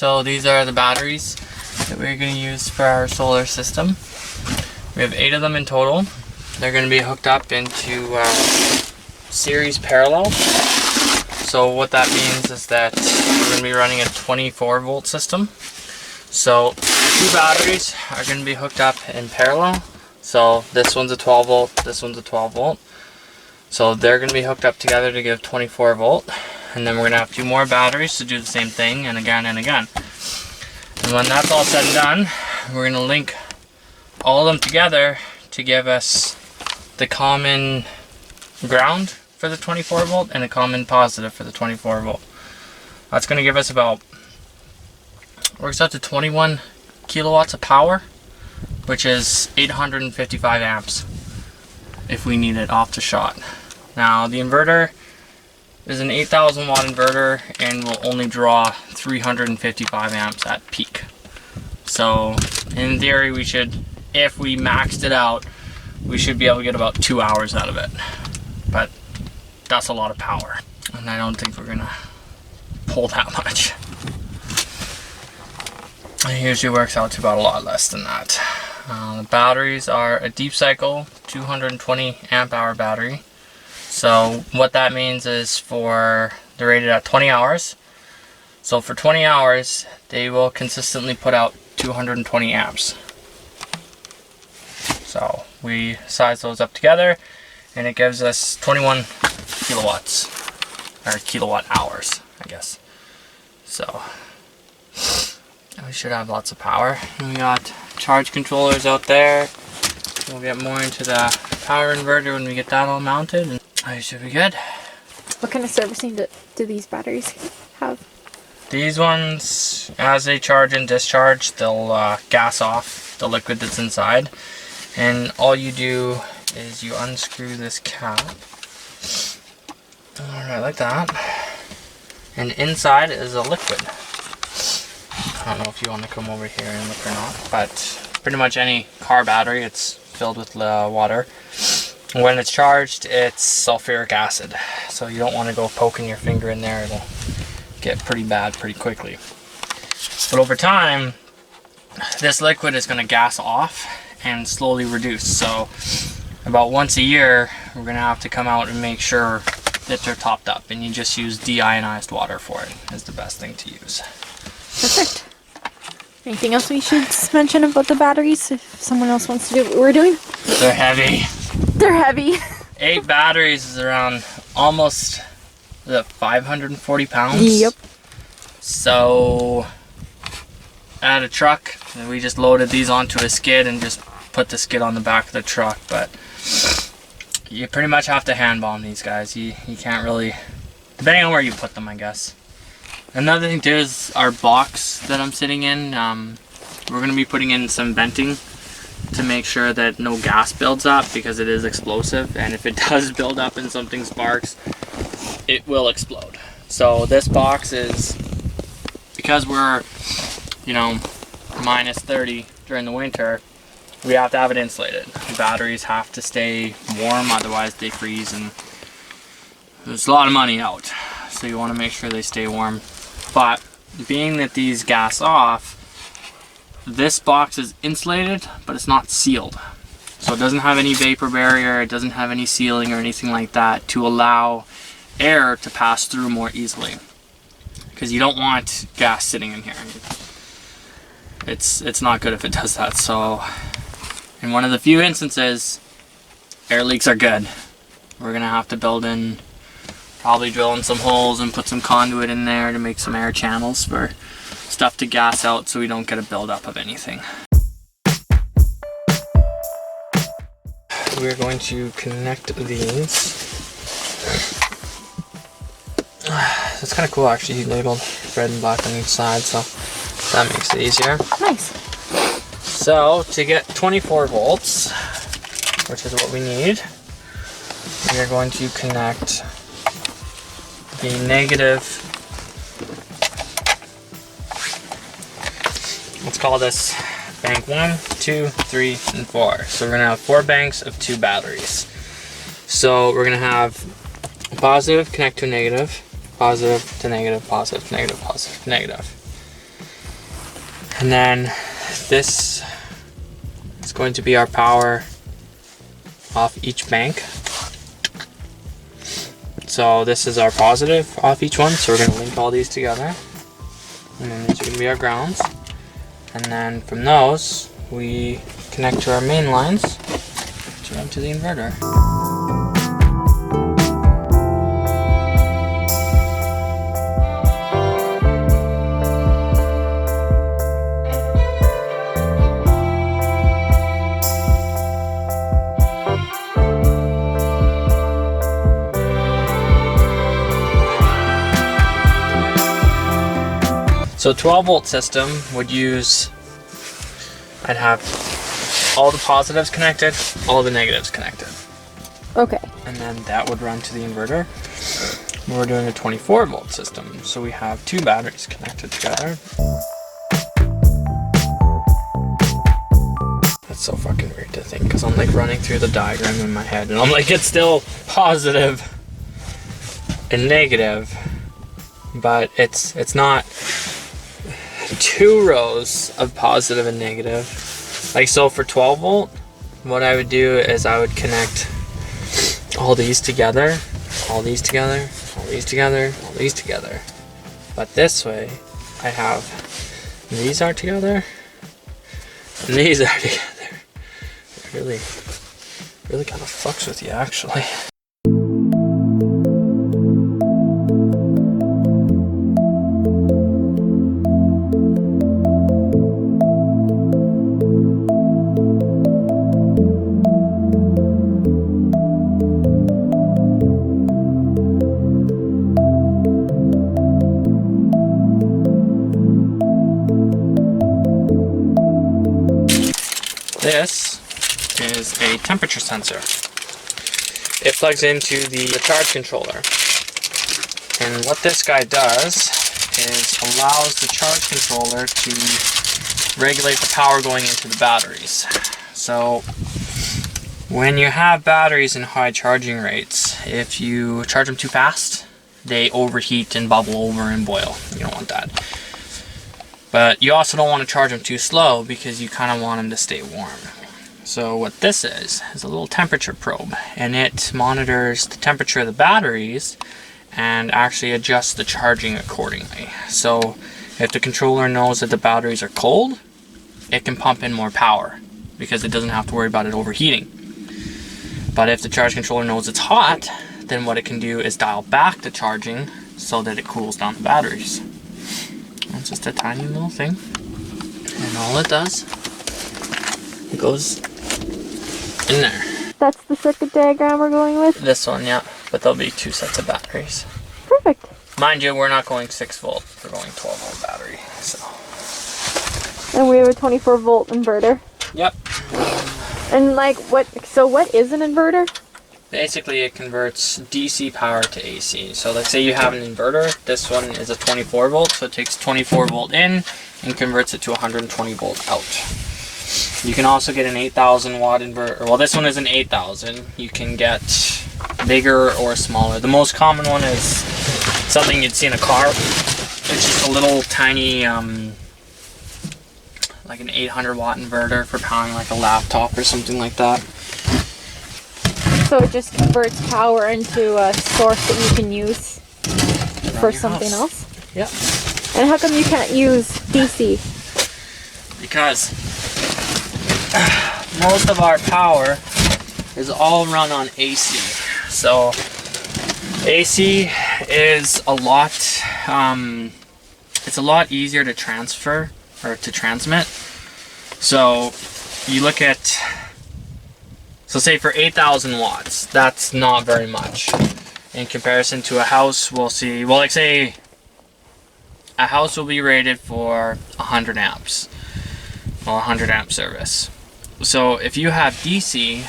So these are the batteries that we're going to use for our solar system. We have 8 of them in total. They're going to be hooked up into series parallel. So what that means is that we're going to be running a 24 volt system. So 2 batteries are going to be hooked up in parallel. So this one's a 12 volt, this one's a 12 volt. So they're going to be hooked up together to give 24 volt. And then we're going to have 2 more batteries to do the same thing, and again and again. And when that's all said and done, we're going to link all of them together to give us the common ground for the 24 volt and a common positive for the 24 volt. That's going to give us about, works out to 21 kilowatts of power, which is 855 amps if we need it off the shot. Now the inverter is an 8,000 watt inverter and will only draw 355 amps at peak. So in theory we should, if we maxed it out, we should be able to get about 2 hours out of it. But that's a lot of power, and I don't think we're gonna pull that much. It usually works out to about a lot less than that. The batteries are a deep cycle 220 amp hour battery. So what that means is they're rated at 20 hours. So for 20 hours, they will consistently put out 220 amps. So we size those up together and it gives us 21 kilowatts, or kilowatt hours, I guess. So we should have lots of power. And we got charge controllers out there. We'll get more into the power inverter when we get that all mounted, and I should be good. What kind of servicing do these batteries have? These ones, as they charge and discharge, they'll gas off the liquid that's inside. And all you do is you unscrew this cap. Alright, like that. And inside is a liquid. I don't know if you want to come over here and look or not, but pretty much any car battery, it's filled with water. When it's charged, it's sulfuric acid. So you don't want to go poking your finger in there, it'll get pretty bad pretty quickly. But over time, this liquid is going to gas off and slowly reduce. So about once a year, we're going to have to come out and make sure that they're topped up, and you just use deionized water for it is the best thing to use. Perfect. Anything else we should mention about the batteries if someone else wants to do what we're doing? They're heavy. They're heavy. 8 batteries is around almost 540 pounds. Yep. So at a truck, we just loaded these onto a skid and just put the skid on the back of the truck. But you pretty much have to hand bomb these guys. You can't really, depending on where you put them, I guess. Another thing too is our box that I'm sitting in. We're going to be putting in some venting to make sure that no gas builds up, because it is explosive, and if it does build up and something sparks, it will explode. So this box is, because we're, minus 30 during the winter, we have to have it insulated. The batteries have to stay warm, otherwise they freeze, and there's a lot of money out. So you want to make sure they stay warm. But being that these gas off, this box is insulated, but it's not sealed. So it doesn't have any vapor barrier, it doesn't have any sealing or anything like that to allow air to pass through more easily. Because you don't want gas sitting in here. It's not good if it does that. So in one of the few instances, air leaks are good. We're gonna have to probably drill in some holes and put some conduit in there to make some air channels for stuff to gas out, so we don't get a buildup of anything. We're going to connect these. It's kind of cool actually, he labeled red and black on each side, so that makes it easier. Nice. So to get 24 volts, which is what we need, we are going to connect the negative, let's call this bank 1, 2, 3, and 4. So we're going to have 4 banks of 2 batteries. So we're going to have positive connect to negative, positive to negative, positive to negative, positive to negative. And then this is going to be our power off each bank. So this is our positive off each one. So we're going to link all these together. And then these are going to be our grounds. And then from those, we connect to our main lines to run to the inverter. So 12 volt system would use, I'd have all the positives connected, all the negatives connected. Okay. And then that would run to the inverter. We're doing a 24 volt system, so we have 2 batteries connected together. That's so fucking weird to think, because I'm like running through the diagram in my head and I'm like, it's still positive and negative, but it's not 2 rows of positive and negative. Like, so for 12 volt, what I would do is I would connect all these together, all these together, all these together, all these together. But this way, I have these are together, and these are together. It really kind of fucks with you, actually. This is a temperature sensor. It plugs into the charge controller. And what this guy does is allows the charge controller to regulate the power going into the batteries. So when you have batteries in high charging rates, if you charge them too fast, they overheat and bubble over and boil. You don't want that. But you also don't want to charge them too slow because you kind of want them to stay warm. So what this is a little temperature probe, and it monitors the temperature of the batteries and actually adjusts the charging accordingly. So if the controller knows that the batteries are cold, it can pump in more power because it doesn't have to worry about it overheating. But if the charge controller knows it's hot, then what it can do is dial back the charging so that it cools down the batteries. It's just a tiny little thing, and all it does, it goes in there. That's the circuit diagram we're going with? This one, yeah, but there'll be 2 sets of batteries. Perfect. Mind you, we're not going 6 volt, we're going 12 volt battery, so. And we have a 24 volt inverter. Yep. And like, what is an inverter? Basically, it converts DC power to AC. So let's say you have an inverter. This one is a 24 volt, so it takes 24 volt in and converts it to 120 volt out. You can also get an 8,000 watt inverter. Well, this one is an 8,000. You can get bigger or smaller. The most common one is something you'd see in a car. It's just a little tiny, like an 800 watt inverter for powering like a laptop or something like that. So it just converts power into a source that you can use for something else? Yep. And how come you can't use DC? Because most of our power is all run on AC. So AC is a lot, it's a lot easier to transfer or to transmit. So you look at, so say for 8,000 watts, that's not very much. In comparison to a house, we'll see, well, like say a house will be rated for 100 amps. Well, 100 amp service. So if you have DC,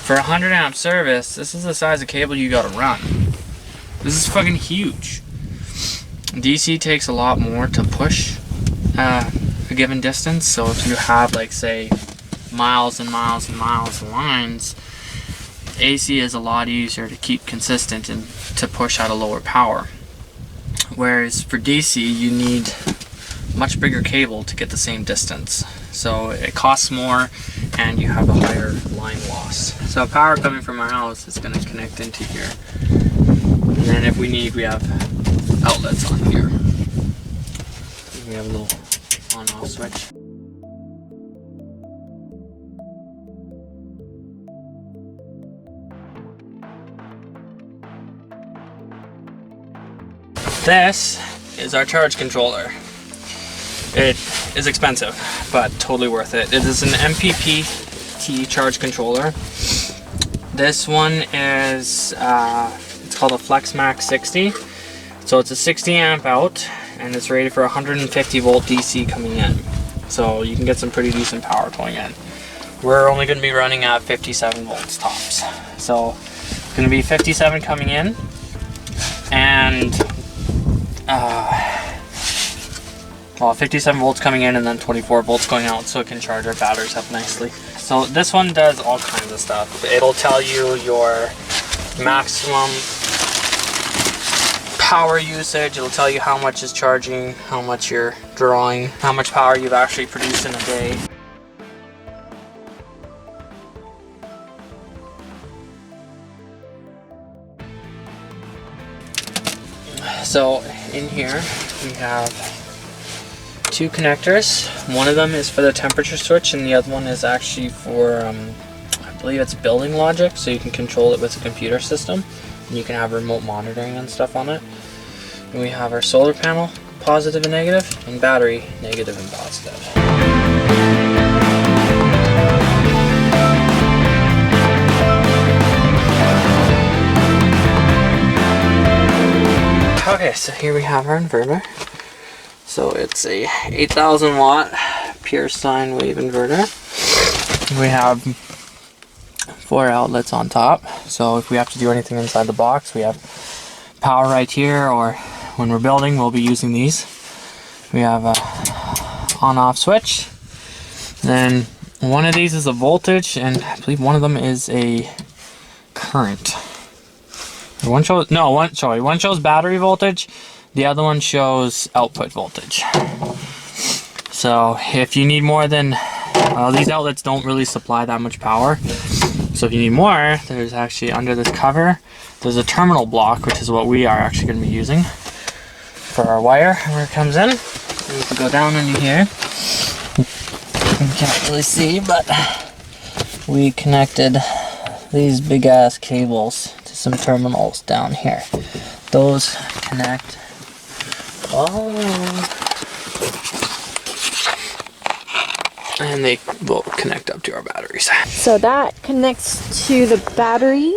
for 100 amp service, this is the size of cable you gotta run. This is fucking huge. DC takes a lot more to push a given distance. So if you have, like, say, miles and miles and miles of lines, AC is a lot easier to keep consistent and to push at a lower power. Whereas for DC, you need much bigger cable to get the same distance. So it costs more and you have a higher line loss. So power coming from our house is going to connect into here. And then if we need, we have outlets on here. We have a little on-off switch. This is our charge controller. It is expensive, but totally worth it. It is an MPPT charge controller. This one is, it's called a FlexMax 60. So it's a 60 amp out, and it's rated for 150 volt DC coming in. So you can get some pretty decent power going in. We're only going to be running at 57 volts tops. So it's going to be 57 coming in, and well, 57 volts coming in and then 24 volts going out, so it can charge our batteries up nicely. So this one does all kinds of stuff. It'll tell you your maximum power usage. It'll tell you how much is charging, how much you're drawing, how much power you've actually produced in a day. So in here we have two connectors. One of them is for the temperature switch and the other one is actually for, I believe it's building logic, so you can control it with a computer system and you can have remote monitoring and stuff on it. And we have our solar panel, positive and negative, and battery, negative and positive. Okay, so here we have our inverter. So it's a 8,000 watt pure sine wave inverter. We have 4 outlets on top. So if we have to do anything inside the box, we have power right here, or when we're building, we'll be using these. We have a on-off switch. Then one of these is a voltage, and I believe one of them is a current. One shows one shows battery voltage, the other one shows output voltage. So if you need more than, these outlets don't really supply that much power. So if you need more, there's actually under this cover, there's a terminal block, which is what we are actually going to be using for our wire where it comes in. And you can go down into here. You can't really see, but we connected these big ass cables to some terminals down here. Those connect and they will connect up to our batteries. So that connects to the batteries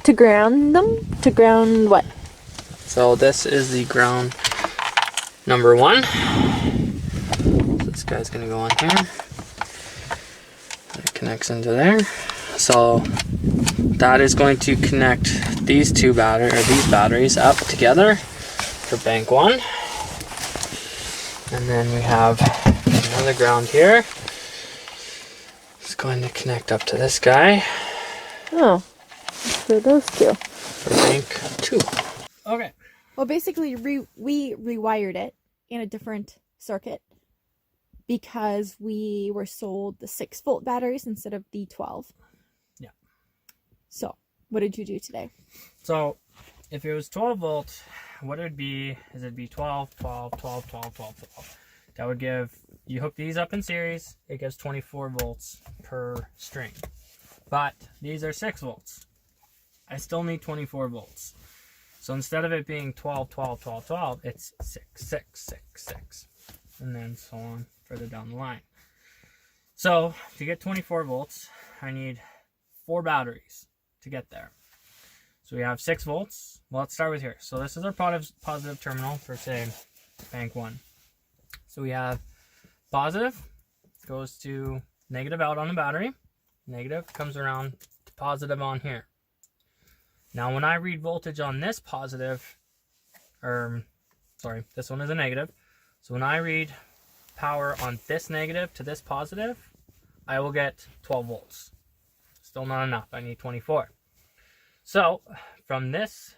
to ground them. To ground what? So this is the ground number 1. This guy's gonna go on here. It connects into there. So that is going to connect these two batteries up together for bank 1. And then we have another ground here. It's going to connect up to this guy. Oh, for those two. For bank 2. Okay. Well, basically, we rewired it in a different circuit because we were sold the 6-volt batteries instead of the 12. Yeah. So, what did you do today? So, if it was 12 volts, what it would be is it'd be 12, 12, 12, 12, 12, 12. That would give, you hook these up in series, it gives 24 volts per string. But these are 6 volts. I still need 24 volts. So instead of it being 12, 12, 12, 12, it's 6, 6, 6, 6. And then so on further down the line. So to get 24 volts, I need 4 batteries to get there. So we have 6 volts. Well, let's start with here. So this is our positive terminal for, say, bank 1. So we have positive goes to negative out on the battery. Negative comes around to positive on here. Now when I read voltage on this positive, this one is a negative. So when I read power on this negative to this positive, I will get 12 volts. Still not enough, I need 24. So from this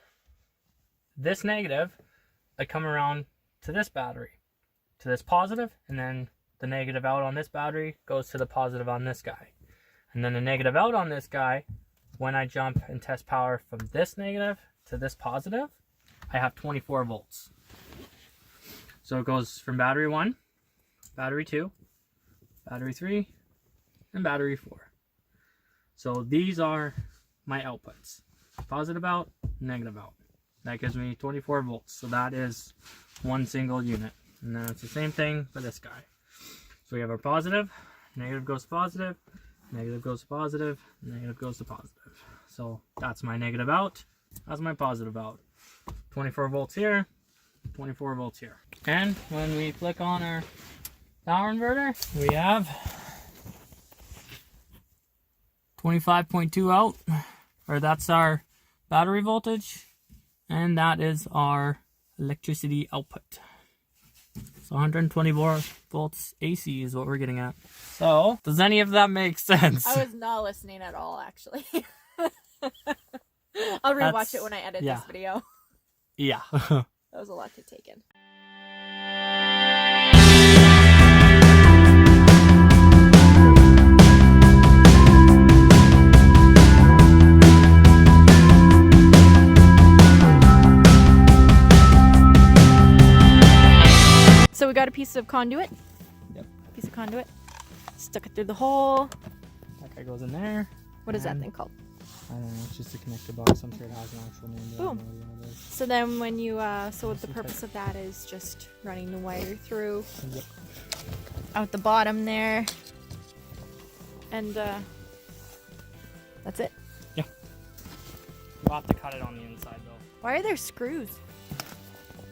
negative, I come around to this battery. to this positive, and then the negative out on this battery goes to the positive on this guy. And then the negative out on this guy, when I jump and test power from this negative to this positive, I have 24 volts. So it goes from battery 1, battery 2, battery 3, and battery 4. So these are my outputs. Positive out, negative out. That gives me 24 volts. So that is one single unit. And then it's the same thing for this guy. So we have our positive, negative goes to positive, negative goes to positive, negative goes to positive. So that's my negative out, that's my positive out. 24 volts here, 24 volts here. And when we flick on our power inverter, we have 25.2 out, or that's our battery voltage, and that is our electricity output. So 120 volts AC is what we're getting at. So, does any of that make sense? I was not listening at all, actually. I'll rewatch it when I edit this video. Yeah. That was a lot to take in. So we got a piece of conduit. Yep. Piece of conduit. Stuck it through the hole. That guy goes in there. What is that thing called? I don't know. It's just a connector box. I'm sure it has an actual name. But I don't know what it is. So then when you, so the purpose of that is just running the wire through. Yep. Out the bottom there. And that's it. Yeah. We'll have to cut it on the inside though. Why are there screws?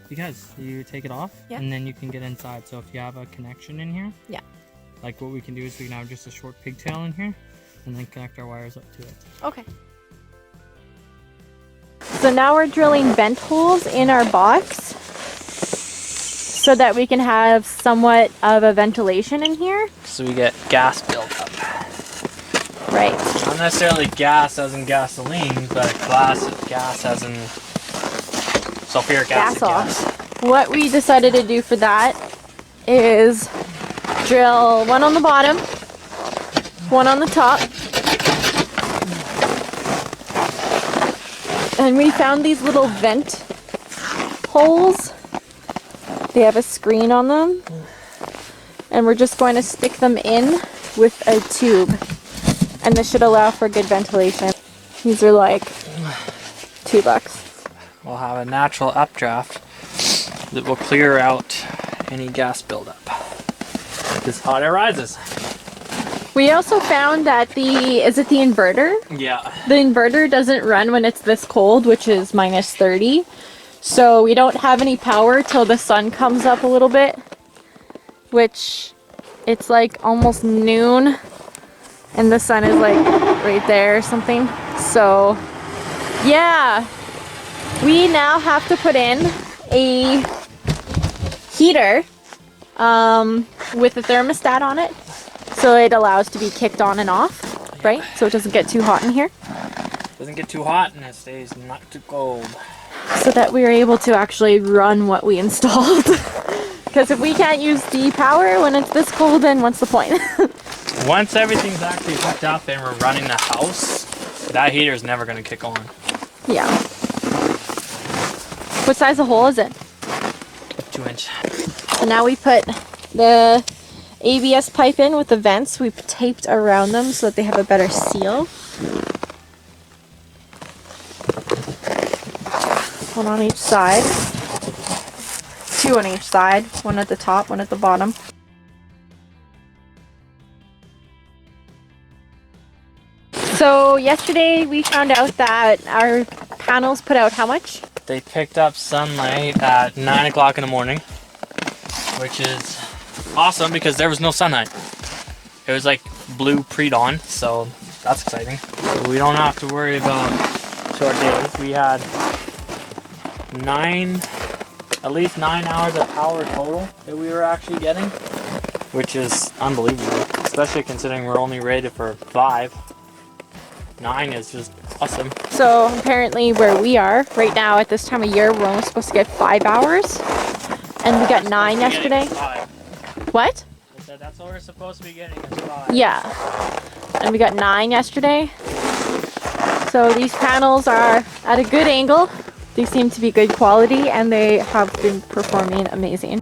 Because you take it off, and then you can get inside. So if you have a connection in here, like what we can do is we can have just a short pigtail in here, and then connect our wires up to it. Okay. So now we're drilling vent holes in our box so that we can have somewhat of a ventilation in here. So we get gas buildup. Right. Not necessarily gas as in gasoline, but gas as in sulfuric acid gas. What we decided to do for that is drill one on the bottom, one on the top, and we found these little vent holes. They have a screen on them, and we're just going to stick them in with a tube, and this should allow for good ventilation. These are like $2. We'll have a natural updraft that will clear out any gas buildup as hot air rises. We also found that is it the inverter? Yeah. The inverter doesn't run when it's this cold, which is minus 30. So we don't have any power till the sun comes up a little bit, which it's like almost noon and the sun is like right there or something. So yeah. We now have to put in a heater with a thermostat on it, so it allows to be kicked on and off, right? So it doesn't get too hot in here. Doesn't get too hot and it stays not too cold. So that we are able to actually run what we installed. Because if we can't use the power when it's this cold, then what's the point? Once everything's actually hooked up and we're running the house, that heater is never going to kick on. Yeah. What size of hole is it? 2-inch. So now we put the ABS pipe in with the vents. We've taped around them so that they have a better seal. One on each side. 2 on each side. One at the top, one at the bottom. So yesterday we found out that our panels put out how much? They picked up sunlight at 9 o'clock in the morning, which is awesome because there was no sunlight. It was like blue pre-dawn, so that's exciting. So we don't have to worry about short days. We had at least 9 hours of power total that we were actually getting, which is unbelievable, especially considering we're only rated for 5. 9 is just awesome. So apparently where we are right now at this time of year, we're only supposed to get 5 hours. And we got 9 yesterday. What? I said that's what we're supposed to be getting is 5. Yeah. And we got 9 yesterday. So these panels are at a good angle. They seem to be good quality and they have been performing amazing.